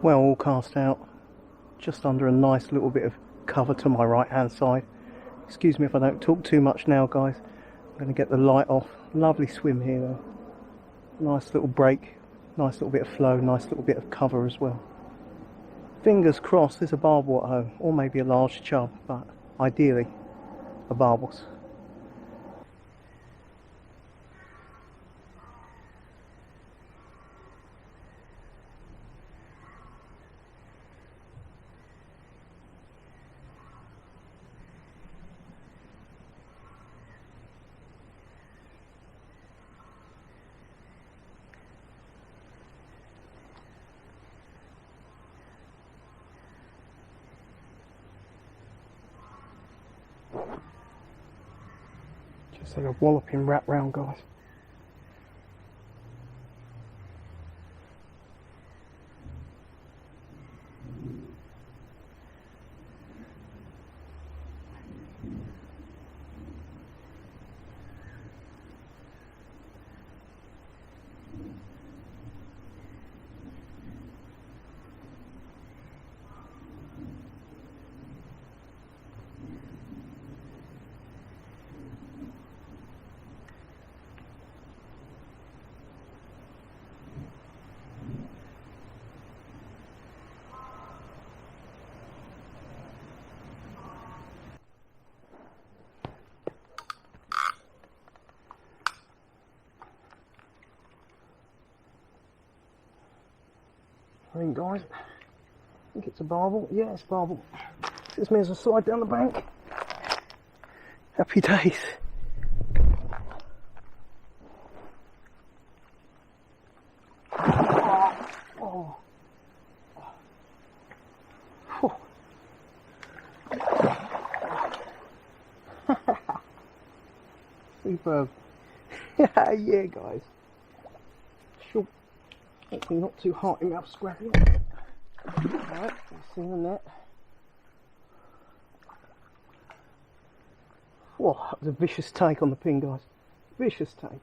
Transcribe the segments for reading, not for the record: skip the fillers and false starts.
Well, all cast out, just under a nice little bit of cover to my right hand side. Excuse me if I don't talk too much now, guys. I'm going to get the light off. Lovely swim here though. Nice little break, nice little bit of flow, nice little bit of cover as well. Fingers crossed there's a barbel at home, or maybe a large chub, but ideally a barbels. Just like a walloping wrap round, guys. I mean, guys, I think it's a barbel. Yeah, it's a barbel. This means a slide down the bank. Happy days. Oh. Oh. Superb. Yeah, guys. Sure. Hopefully not too hot in mouth scrapping. Alright, let's see the net. Whoa, that was a vicious take on the pin, guys. Vicious take.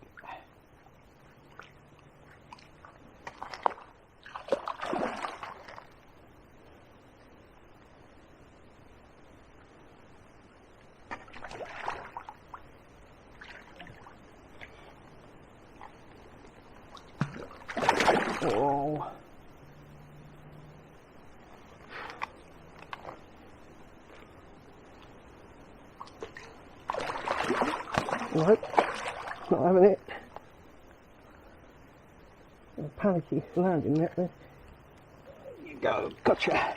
Oh. Nope, not having it. A panicky landing net there. There you go, gotcha.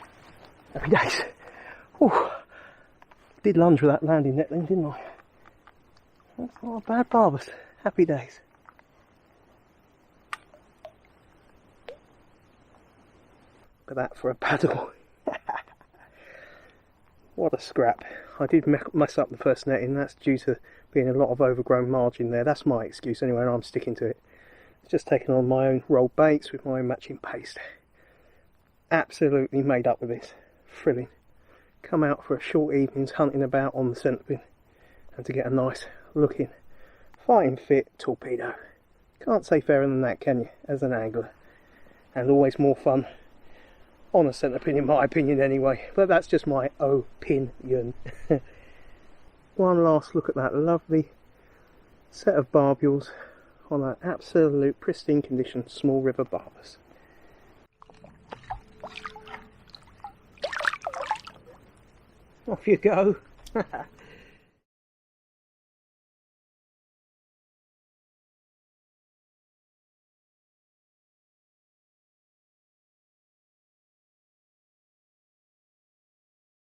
Happy days. Ooh. Did lunge with that landing net then, didn't I? That's not a bad barbers. Happy days. Look at that for a paddle. What a scrap. I did mess up the first netting. That's due to being a lot of overgrown margin there. That's my excuse anyway, and I'm sticking to it. It's just taken on my own rolled baits with my own matching paste. Absolutely made up with this. Thrilling. Come out for a short evening's hunting about on the centre pin and to get a nice looking, fighting fit torpedo. Can't say fairer than that, can you, as an angler? And always more fun on a centre pin, in my opinion anyway, but that's just my opinion. One last look at that lovely set of barbels on that absolute pristine condition small river barbers. Off you go.